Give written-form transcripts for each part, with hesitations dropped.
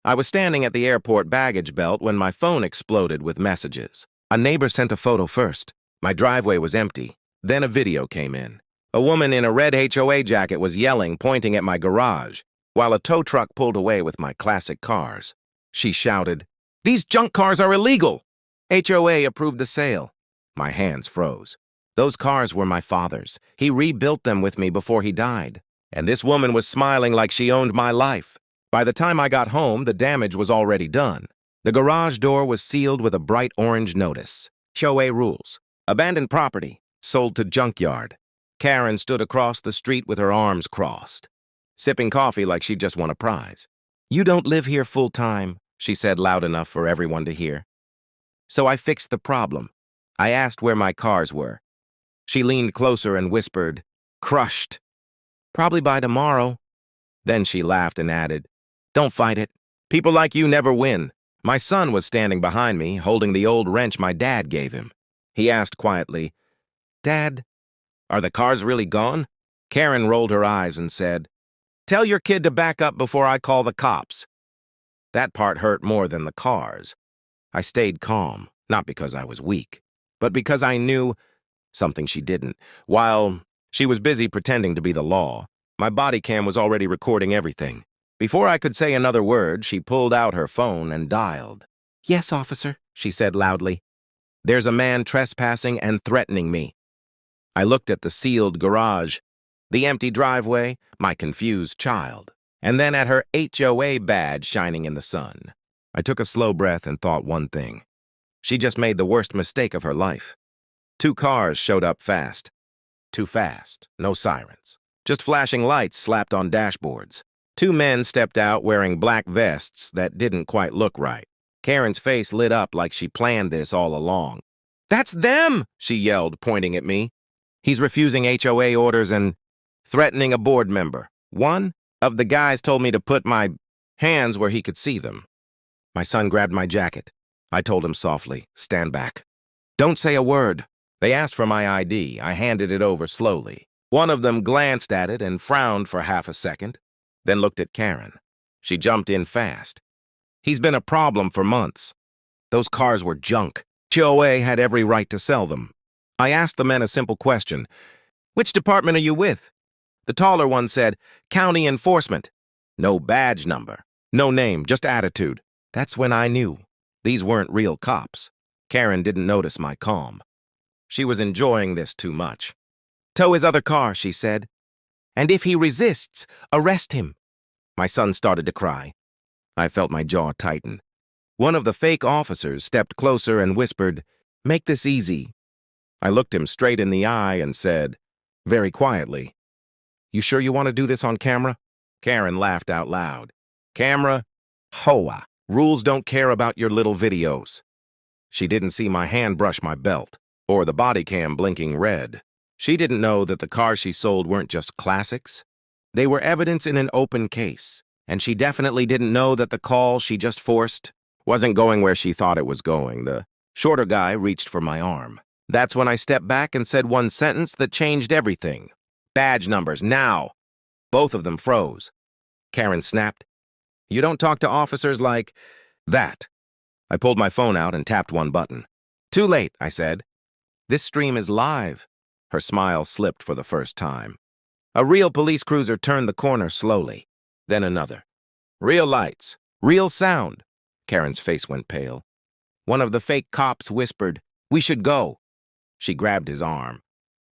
I was standing at the airport baggage belt when my phone exploded with messages. A neighbor sent a photo first. My driveway was empty. Then a video came in. A woman in a red HOA jacket was yelling, pointing at my garage, while a tow truck pulled away with my classic cars. She shouted, "These junk cars are illegal!" HOA approved the sale. My hands froze. Those cars were my father's. He rebuilt them with me before he died. And this woman was smiling like she owned my life. By the time I got home, the damage was already done. The garage door was sealed with a bright orange notice. HOA rules. Abandoned property. Sold to Junkyard. Karen stood across the street with her arms crossed, sipping coffee like she'd just won a prize. "You don't live here full-time," she said loud enough for everyone to hear. So I fixed the problem. I asked where my cars were. She leaned closer and whispered, "Crushed. Probably by tomorrow." Then she laughed and added, "Don't fight it. People like you never win." My son was standing behind me, holding the old wrench my dad gave him. He asked quietly, "Dad, are the cars really gone?" Karen rolled her eyes and said, "Tell your kid to back up before I call the cops." That part hurt more than the cars. I stayed calm, not because I was weak, but because I knew something she didn't. While she was busy pretending to be the law, my body cam was already recording everything. Before I could say another word, she pulled out her phone and dialed. "Yes, officer," she said loudly. "There's a man trespassing and threatening me." I looked at the sealed garage, the empty driveway, my confused child, and then at her HOA badge shining in the sun. I took a slow breath and thought one thing. She just made the worst mistake of her life. 2 cars showed up fast. Too fast, no sirens. Just flashing lights slapped on dashboards. 2 men stepped out wearing black vests that didn't quite look right. Karen's face lit up like she planned this all along. "That's them!" she yelled, pointing at me. "He's refusing HOA orders and threatening a board member. One of the guys told me to put my hands where he could see them." My son grabbed my jacket. I told him softly, "Stand back. Don't say a word." They asked for my ID. I handed it over slowly. One of them glanced at it and frowned for half a second, then looked at Karen. She jumped in fast. "He's been a problem for months. Those cars were junk. HOA had every right to sell them." I asked the men a simple question. "Which department are you with?" The taller one said, "County Enforcement." No badge number, no name, just attitude. That's when I knew. These weren't real cops. Karen didn't notice my calm. She was enjoying this too much. "Tow his other car," she said. "And if he resists, arrest him." My son started to cry. I felt my jaw tighten. One of the fake officers stepped closer and whispered, "Make this easy." I looked him straight in the eye and said, very quietly, "You sure you want to do this on camera?" Karen laughed out loud. "Camera? Hoa. Rules don't care about your little videos." She didn't see my hand brush my belt, or the body cam blinking red. She didn't know that the cars she sold weren't just classics. They were evidence in an open case, and she definitely didn't know that the call she just forced wasn't going where she thought it was going. The shorter guy reached for my arm. That's when I stepped back and said one sentence that changed everything. "Badge numbers, now!" Both of them froze. Karen snapped, "You don't talk to officers like that." I pulled my phone out and tapped one button. "Too late," I said. "This stream is live." Her smile slipped for the first time. A real police cruiser turned the corner slowly, then another. Real lights, real sound. Karen's face went pale. One of the fake cops whispered, "We should go." She grabbed his arm.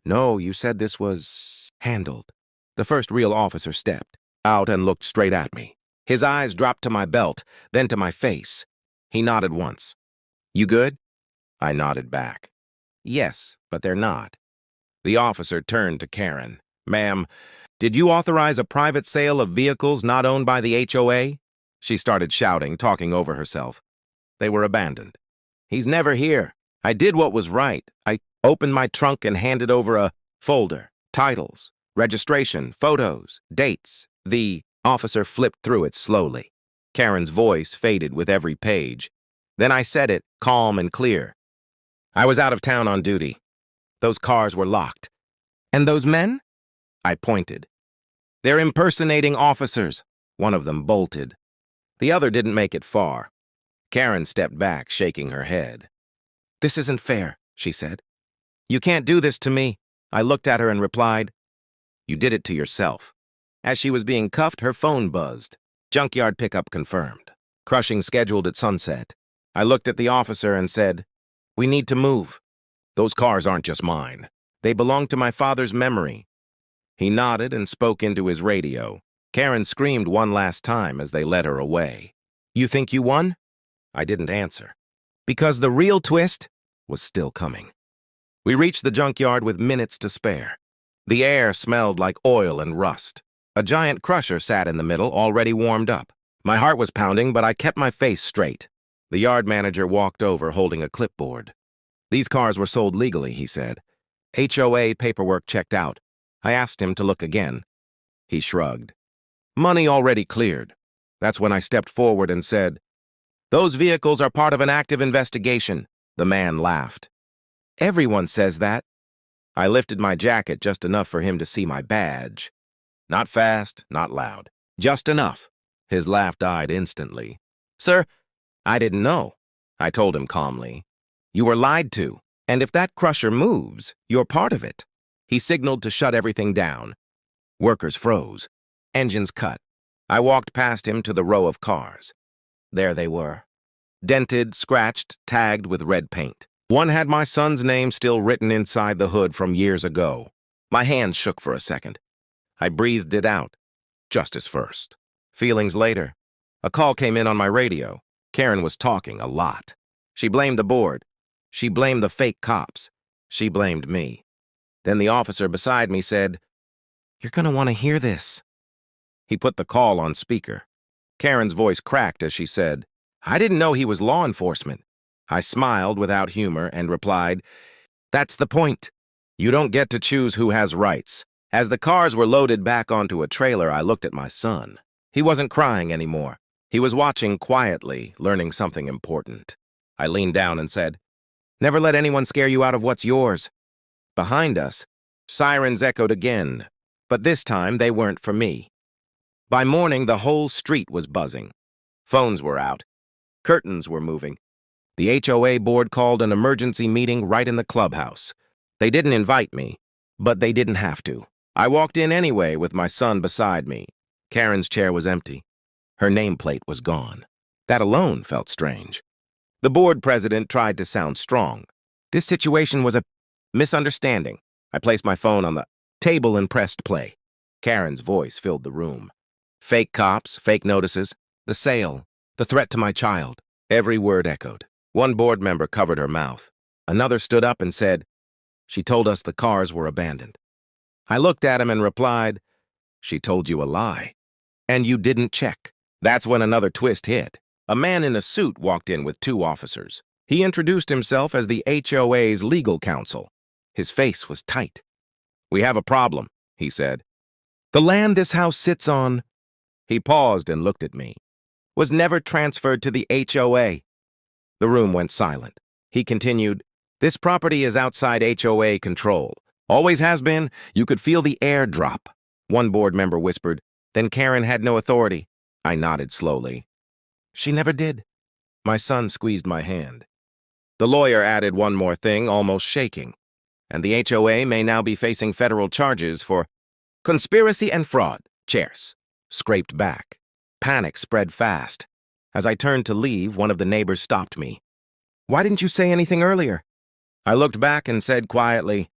"No, you said this was handled." The first real officer stepped out and looked straight at me. His eyes dropped to my belt, then to my face. He nodded once. "You good?" I nodded back. "Yes, but they're not." The officer turned to Karen. "Ma'am, did you authorize a private sale of vehicles not owned by the HOA?" She started shouting, talking over herself. They were abandoned. "He's never here. I did what was right. I opened my trunk and handed over a folder, titles, registration, photos, dates." The officer flipped through it slowly. Karen's voice faded with every page. Then I said it, calm and clear. "I was out of town on duty. Those cars were locked." "And those men?" I pointed. "They're impersonating officers." One of them bolted. The other didn't make it far. Karen stepped back, shaking her head. "This isn't fair," she said. "You can't do this to me." I looked at her and replied, "You did it to yourself." As she was being cuffed, her phone buzzed. Junkyard pickup confirmed. Crushing scheduled at sunset. I looked at the officer and said, "We need to move. Those cars aren't just mine. They belong to my father's memory." He nodded and spoke into his radio. Karen screamed one last time as they led her away. "You think you won?" I didn't answer, because the real twist was still coming. We reached the junkyard with minutes to spare. The air smelled like oil and rust. A giant crusher sat in the middle, already warmed up. My heart was pounding, but I kept my face straight. The yard manager walked over holding a clipboard. "These cars were sold legally," he said. "HOA paperwork checked out." I asked him to look again. He shrugged. "Money already cleared." That's when I stepped forward and said, "Those vehicles are part of an active investigation." The man laughed. "Everyone says that." I lifted my jacket just enough for him to see my badge. Not fast, not loud. Just enough. His laugh died instantly. "Sir, I didn't know," I told him calmly. "You were lied to, and if that crusher moves, you're part of it." He signaled to shut everything down. Workers froze. Engines cut. I walked past him to the row of cars. There they were. Dented, scratched, tagged with red paint. One had my son's name still written inside the hood from years ago. My hands shook for a second. I breathed it out. Justice first. Feelings later. A call came in on my radio. Karen was talking a lot. She blamed the board. She blamed the fake cops. She blamed me. Then the officer beside me said, "You're gonna want to hear this." He put the call on speaker. Karen's voice cracked as she said, "I didn't know he was law enforcement." I smiled without humor and replied, "That's the point. You don't get to choose who has rights." As the cars were loaded back onto a trailer, I looked at my son. He wasn't crying anymore. He was watching quietly, learning something important. I leaned down and said, "Never let anyone scare you out of what's yours." Behind us, sirens echoed again, but this time they weren't for me. By morning, the whole street was buzzing. Phones were out. Curtains were moving. The HOA board called an emergency meeting right in the clubhouse. They didn't invite me, but they didn't have to. I walked in anyway with my son beside me. Karen's chair was empty. Her nameplate was gone. That alone felt strange. The board president tried to sound strong. This situation was a misunderstanding. I placed my phone on the table and pressed play. Karen's voice filled the room. Fake cops, fake notices, the sale, the threat to my child. Every word echoed. One board member covered her mouth. Another stood up and said, "She told us the cars were abandoned." I looked at him and replied, "She told you a lie. And you didn't check." That's when another twist hit. A man in a suit walked in with two officers. He introduced himself as the HOA's legal counsel. His face was tight. "We have a problem," he said. "The land this house sits on," he paused and looked at me, "was never transferred to the HOA. The room went silent. He continued, "This property is outside HOA control. Always has been. You could feel the air drop." One board member whispered, "Then Karen had no authority." I nodded slowly. "She never did." My son squeezed my hand. The lawyer added one more thing, almost shaking. "And the HOA may now be facing federal charges for conspiracy and fraud." Chairs scraped back. Panic spread fast. As I turned to leave, one of the neighbors stopped me. "Why didn't you say anything earlier?" I looked back and said quietly,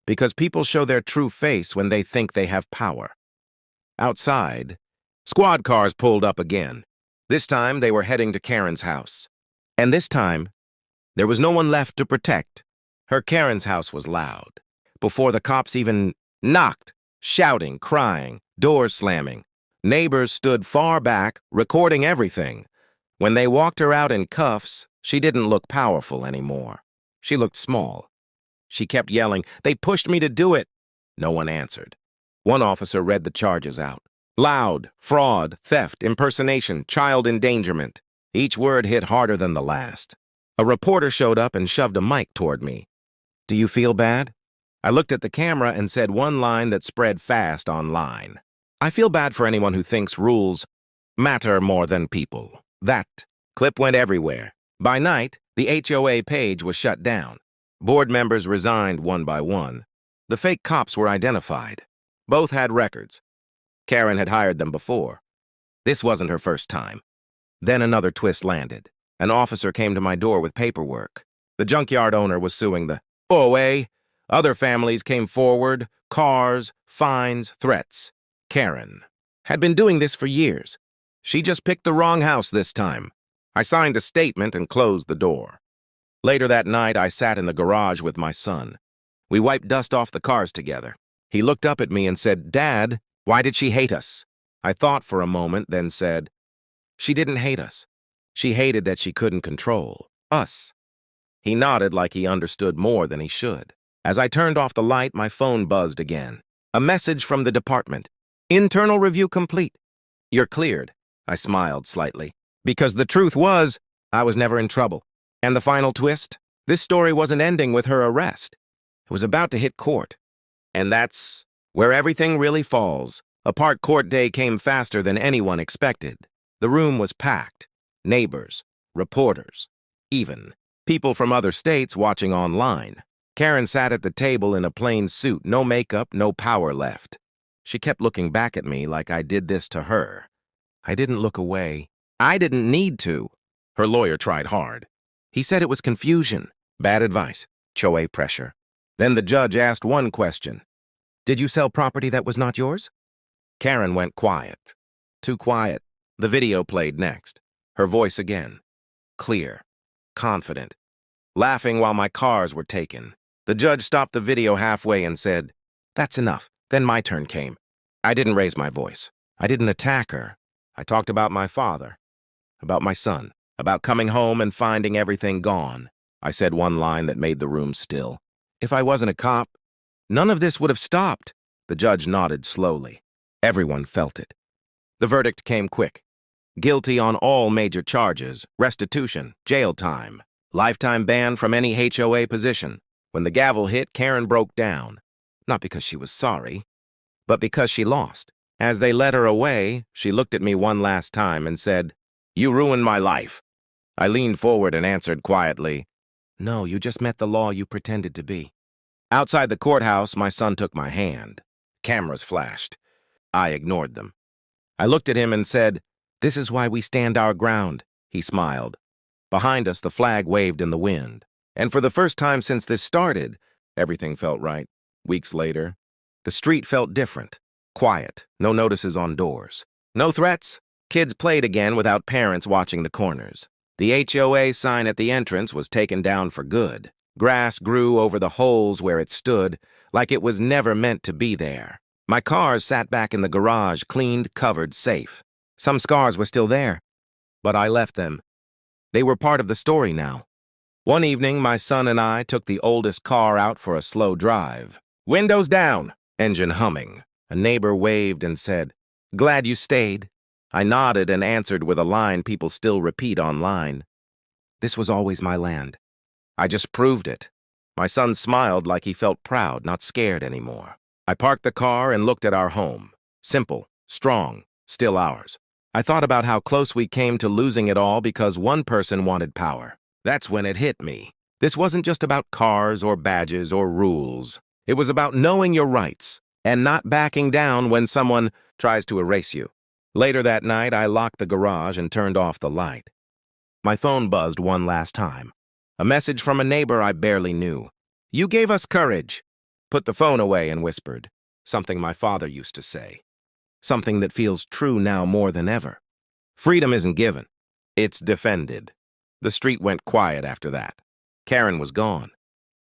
"Because people show their true face when they think they have power." Outside, squad cars pulled up again. This time, they were heading to Karen's house. And this time, there was no one left to protect. Karen's house was loud. Before the cops even knocked, shouting, crying, doors slamming. Neighbors stood far back, recording everything. When they walked her out in cuffs, she didn't look powerful anymore. She looked small. She kept yelling, "They pushed me to do it." No one answered. One officer read the charges out. Loud, fraud, theft, impersonation, child endangerment. Each word hit harder than the last. A reporter showed up and shoved a mic toward me. "Do you feel bad?" I looked at the camera and said one line that spread fast online. "I feel bad for anyone who thinks rules matter more than people. That clip went everywhere. By night, the HOA page was shut down. Board members resigned one by one. The fake cops were identified. Both had records. Karen had hired them before. This wasn't her first time. Then another twist landed. An officer came to my door with paperwork. The junkyard owner was suing the HOA. Other families came forward, cars, fines, threats. Karen had been doing this for years. She just picked the wrong house this time. I signed a statement and closed the door. Later that night, I sat in the garage with my son. We wiped dust off the cars together. He looked up at me and said, "Dad, why did she hate us?" I thought for a moment, then said, "She didn't hate us. She hated that she couldn't control us." He nodded like he understood more than he should. As I turned off the light, my phone buzzed again. A message from the department. "Internal review complete. You're cleared." I smiled slightly. Because the truth was, I was never in trouble. And the final twist? This story wasn't ending with her arrest. It was about to hit court. And that's where everything really falls. Apart, court day came faster than anyone expected. The room was packed. Neighbors, reporters, even people from other states watching online. Karen sat at the table in a plain suit, no makeup, no power left. She kept looking back at me like I did this to her. I didn't look away. I didn't need to. Her lawyer tried hard. He said it was confusion, bad advice, HOA pressure. Then the judge asked one question. "Did you sell property that was not yours?" Karen went quiet. Too quiet. The video played next. Her voice again. Clear. Confident. Laughing while my cars were taken. The judge stopped the video halfway and said, "That's enough." Then my turn came. I didn't raise my voice. I didn't attack her. I talked about my father, about my son, about coming home and finding everything gone. I said one line that made the room still. If I wasn't a cop, none of this would have stopped. The judge nodded slowly. Everyone felt it. The verdict came quick. Guilty on all major charges, restitution, jail time, lifetime ban from any HOA position. When the gavel hit, Karen broke down. Not because she was sorry, but because she lost. As they led her away, she looked at me one last time and said, "You ruined my life." I leaned forward and answered quietly, "No, you just met the law you pretended to be." Outside the courthouse, my son took my hand. Cameras flashed. I ignored them. I looked at him and said, "This is why we stand our ground." He smiled. Behind us, the flag waved in the wind. And for the first time since this started, everything felt right. Weeks later, the street felt different. Quiet, no notices on doors. No threats. Kids played again without parents watching the corners. The HOA sign at the entrance was taken down for good. Grass grew over the holes where it stood, like it was never meant to be there. My cars sat back in the garage, cleaned, covered, safe. Some scars were still there, but I left them. They were part of the story now. One evening, my son and I took the oldest car out for a slow drive. Windows down, engine humming. A neighbor waved and said, "Glad you stayed." I nodded and answered with a line people still repeat online. This was always my land. I just proved it. My son smiled like he felt proud, not scared anymore. I parked the car and looked at our home. Simple, strong, still ours. I thought about how close we came to losing it all because one person wanted power. That's when it hit me. This wasn't just about cars or badges or rules. It was about knowing your rights and not backing down when someone tries to erase you. Later that night, I locked the garage and turned off the light. My phone buzzed one last time. A message from a neighbor I barely knew. "You gave us courage." Put the phone away and whispered, something my father used to say. Something that feels true now more than ever. Freedom isn't given. It's defended. The street went quiet after that. Karen was gone.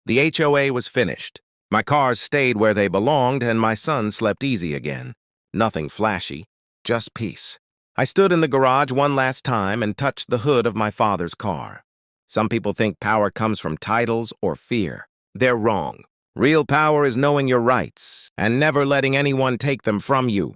The HOA was finished. My cars stayed where they belonged, and my son slept easy again. Nothing flashy, just peace. I stood in the garage one last time and touched the hood of my father's car. Some people think power comes from titles or fear. They're wrong. Real power is knowing your rights and never letting anyone take them from you.